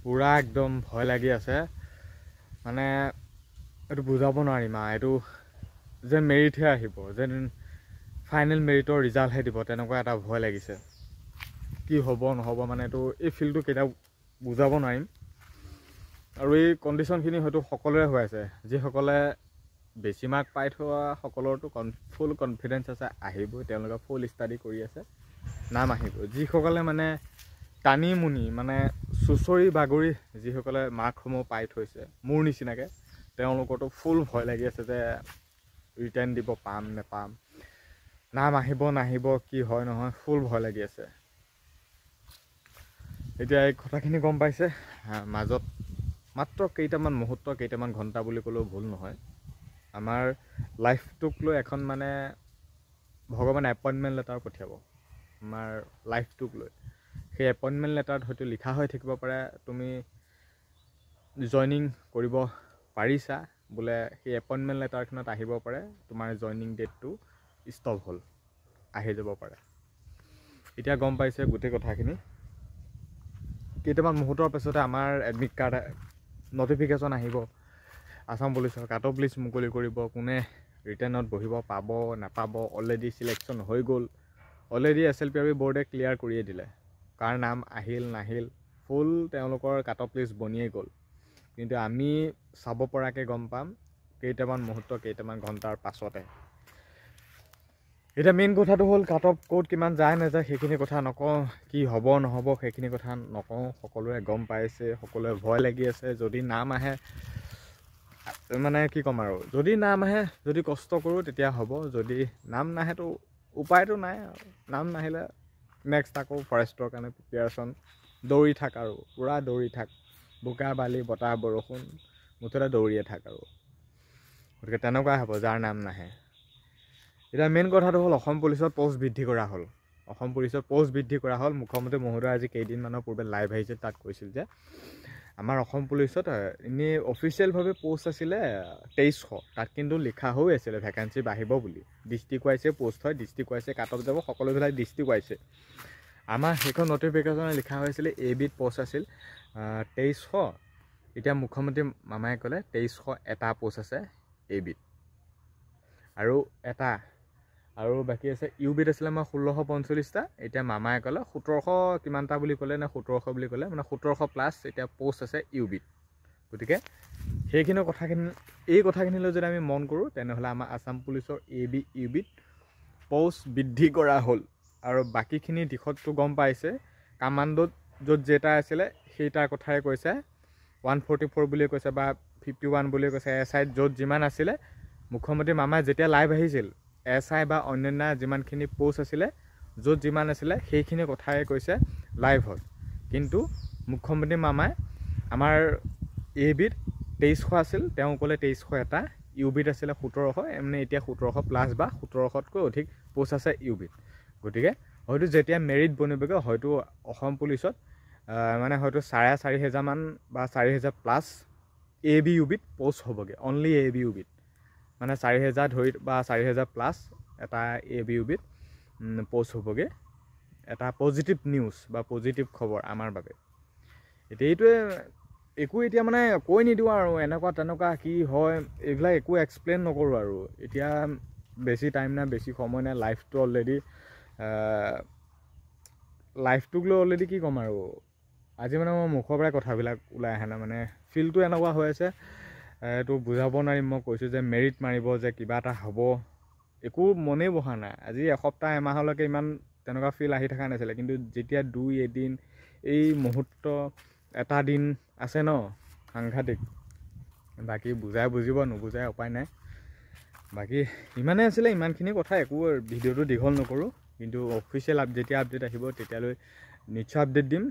পুৰা একদম ভয় লাগি আছে মানে এইটো বুজাব নোৱাৰিম এইটো যে মেৰিটহে আহিব যেন ফাইনেল মেৰিটৰ ৰিজাল্টহে দিব তেনেকুৱা এটা ভয় লাগিছে কি হ'ব নহ'ব মানে এইটো এই ফিল্ডটো কেতিয়াও বুজাব নোৱাৰিম আৰু এই কণ্ডিশ্যনখিনি হয়তো সকলোৰে হৈ আছে যিসকলে বেছি মাৰ্ক পাই থোৱা সকলৰতো ফুল কনফিডেঞ্চ আছে আহিবই তেওঁলোকে ফুল ষ্টাডি কৰি আছে নাম আহিব যিসকলে মানে টানি মুনি মানে চুচৰি বাগৰি যিসকলে মাৰ্কসমূহ পাই থৈছে মোৰ নিচিনাকৈ তেওঁলোকৰতো ফুল ভয় লাগি আছে যে ৰিটাৰ্ণ দিব পাম নেপাম নাম আহিব নাহিব কি হয় নহয় ফুল ভয় লাগি আছে এতিয়া এই কথাখিনি গম পাইছে মাজত মাত্ৰ কেইটামান মুহূৰ্ত কেইটামান ঘণ্টা বুলি ক'লেও ভুল নহয় আমাৰ লাইফটোক লৈ এখন মানে ভগৱানে এপইণ্টমেণ্ট লেটাৰ পঠিয়াব আমাৰ লাইফটোক লৈ সেই এপইণ্টমেণ্ট লেটাৰত হয়তো লিখা হৈ থাকিব পাৰে তুমি জইনিং কৰিব পাৰিছা বোলে সেই এপইণ্টমেণ্ট লেটাৰখনত আহিব পাৰে তোমাৰ জইনিং ডেটটো ষ্টপ হ'ল আহি যাব পাৰে এতিয়া গম পাইছে গোটেই কথাখিনি কেইটামান মুহূৰ্তৰ পিছতে আমাৰ এডমিট কাৰ্ড নটিফিকেশ্যন আহিব আসাম পুলিচৰ কাট অফ লিষ্ট মুকলি কৰিব কোনে ৰিটাৰ্ণত বহিব পাব নাপাব অলৰেডি চিলেকশ্যন হৈ গ'ল অলৰেডি SLPRB বৰ্ডে ক্লিয়াৰ কৰিয়ে দিলে কাৰ নাম আহিল নাহিল ফুল তেওঁলোকৰ কাট অফ লিষ্ট বনিয়ে গ'ল কিন্তু আমি চাব পৰাকৈ গম পাম কেইটামান মুহূৰ্ত কেইটামান ঘণ্টাৰ পাছতে এতিয়া মেইন কথাটো হ'ল কাট অফ ক'ত কিমান যায় নাযায় সেইখিনি কথা নকওঁ কি হ'ব নহ'ব সেইখিনি কথা নকওঁ সকলোৱে গম পাইছে সকলোৱে ভয় লাগি আছে যদি নাম আহে মানে কি ক'ম আৰু যদি নাম আহে যদি কষ্ট কৰোঁ তেতিয়া হ'ব যদি নাম নাহেতো উপায়তো নাই আৰু নাম নাহিলে নেক্সট আকৌ ফৰেষ্টৰ কাৰণে প্ৰিপেয়াৰেশ্যন দৌৰি থাক আৰু পূৰা দৌৰি থাক বোকা বালি বতাহ বৰষুণ মুঠতে দৌৰিয়ে থাক আৰু গতিকে তেনেকুৱাই হ'ব যাৰ নাম নাহে এতিয়া মেইন কথাটো হ'ল অসম পুলিচত পষ্ট বৃদ্ধি কৰা হ'ল অসম পুলিচত পষ্ট বৃদ্ধি কৰা হ'ল মুখ্যমন্ত্ৰী মহোদয় আজি কেইদিনমানৰ পূৰ্বে লাইভ আহিছিল তাত কৈছিল যে আমাৰ অসম পুলিচত এনেই অফিচিয়েলভাৱে পষ্ট আছিলে 2300 তাত কিন্তু লিখা হৈ আছিলে ভেকেঞ্চি বাঢ়িব বুলি ডিষ্ট্ৰিক্ট ৱাইজে পষ্ট হয় ডিষ্ট্ৰিক্ট ৱাইজে কাট অফ যাব সকলোবিলাক ডিষ্ট্ৰিক্ট ৱাইজে আমাৰ সেইখন নটিফিকেশ্যনে লিখা হৈছিলে এবিধ পষ্ট আছিল 2300 এতিয়া মুখ্যমন্ত্ৰী মামাই ক'লে 2300 এটা পষ্ট আছে এবিধ আৰু এটা আৰু বাকী আছে ইউবিত আছিলে আমাৰ 1645টা এতিয়া মামাই ক'লে 1700 কিমানটা বুলি ক'লে নে 1700 বুলি ক'লে মানে 1700 প্লাছ এতিয়া পষ্ট আছে ইউবিত গতিকে সেইখিনি কথাখিনি এই কথাখিনিলৈ যদি আমি মন কৰোঁ তেনেহ'লে আমাৰ আসাম পুলিচৰ ইউবিত পষ্ট বৃদ্ধি কৰা হ'ল আৰু বাকীখিনি দিশতটো গম পাইছে কামাণ্ডোত য'ত যেটা আছিলে সেইটাৰ কথাই কৈছে 144 বুলি কৈছে বা 51 বুলি কৈছে SIত য'ত যিমান আছিলে মুখ্যমন্ত্ৰী মামাই যেতিয়া লাইভ আহিছিল SI বা অন্যান্য যিমানখিনি পোষ্ট আছিলে য'ত যিমান আছিলে সেইখিনি কথাই কৈছে লাইভত কিন্তু মুখ্যমন্ত্ৰী মামাই আমাৰ এবিধ 2300 আছিল তেওঁ ক'লে 2300 এটা ইউবিত আছিলে 1700 মানে এতিয়া 1700 প্লাছ বা 1700তকৈ অধিক পোষ্ট আছে ইউবিত গতিকে হয়তো যেতিয়া মেৰিট বনিবগৈ হয়তো অসম পুলিচত মানে হয়তো 4500 মান বা 4000 প্লাছ AB ইউবিত পোষ্ট হ'বগৈ অনলি AB ইউবিত মানে 4000 ধৰি বা 4000 প্লাছ এটা AB ইউবিত পোষ্ট হ'বগৈ এটা পজিটিভ নিউজ বা পজিটিভ খবৰ আমাৰ বাবে এতিয়া এইটোৱে একো এতিয়া মানে কৈ নিদিওঁ আৰু এনেকুৱা তেনেকুৱা কি হয় এইবিলাক একো এক্সপ্লেইন নকৰোঁ আৰু এতিয়া বেছি টাইম নাই বেছি সময় নাই লাইফটো অলৰেডি লাইফটোক লৈ অলৰেডি কি ক'ম আৰু আজি মানে মোৰ মুখৰ পৰাই কথাবিলাক ওলাই আহে না মানে ফিলটো এনেকুৱা হৈ আছে এইটো বুজাব নোৱাৰিম মই কৈছোঁ যে মেৰিট মাৰিব যে কিবা এটা হ'ব একো মনেই বহা নাই আজি এসপ্তাহ এমাহলৈকে ইমান তেনেকুৱা ফিল আহি থকা নাছিলে কিন্তু যেতিয়া 2 এদিন এই মুহূৰ্ত এটা দিন আছে ন সাংঘাতিক বাকী বুজাই বুজিব নুবুজাই উপায় নাই বাকী ইমানেই আছিলে ইমানখিনি কথা একো ভিডিঅ'টো দীঘল নকৰোঁ কিন্তু অফিচিয়েল যেতিয়া আপডেট আহিব তেতিয়ালৈ নিশ্চয় আপডেট দিম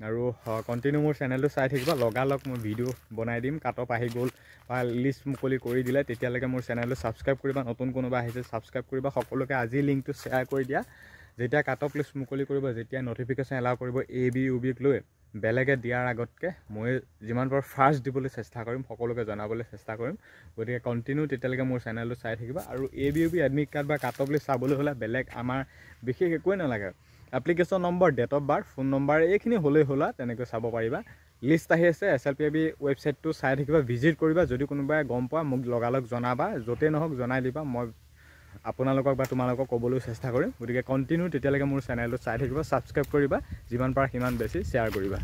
আৰু কণ্টিনিউ মোৰ চেনেলটো চাই থাকিবা লগালগ মই ভিডিঅ' বনাই দিম কাট অফ আহি গ'ল বা লিষ্ট মুকলি কৰি দিলে তেতিয়ালৈকে মোৰ চেনেলটো ছাবস্ক্ৰাইব কৰিবা নতুন কোনোবা আহিছে ছাবস্ক্ৰাইব কৰিবা সকলোকে আজি লিংকটো শ্বেয়াৰ কৰি দিয়া যেতিয়া কাট অফ লিষ্ট মুকলি কৰিব যেতিয়া নটিফিকেশ্যন এলাউ কৰিব AB UBক লৈ বেলেগে দিয়াৰ আগতকৈ মই যিমান পাৰোঁ ফাৰ্ষ্ট দিবলৈ চেষ্টা কৰিম সকলোকে জনাবলৈ চেষ্টা কৰিম গতিকে কণ্টিনিউ তেতিয়ালৈকে মোৰ চেনেলটো চাই থাকিবা আৰু AB UB এডমিট কাৰ্ড বা কাট অফ লিষ্ট চাবলৈ হ'লে বেলেগ আমাৰ বিশেষ একোৱেই নালাগে application number, date of birth, phone number এইখিনি হ'লেই হ'লা তেনেকৈ চাব পাৰিবা। লিষ্ট আহি আছে, SLPIB ৱেবছাইটটো চাই থাকিবা, ভিজিট কৰিবা। যদি কোনোবাই গম পোৱা মোক লগালগ জনাবা, য'তেই নহওক জনাই দিবা, মই আপোনালোকক বা তোমালোকক ক'বলৈ চেষ্টা কৰিম। গতিকে কণ্টিনিউ তেতিয়ালৈকে মোৰ চেনেলটো চাই থাকিবা, ছাবস্ক্ৰাইব কৰিবা, যিমান পাৰা সিমান বেছি শ্বেয়াৰ কৰিবা।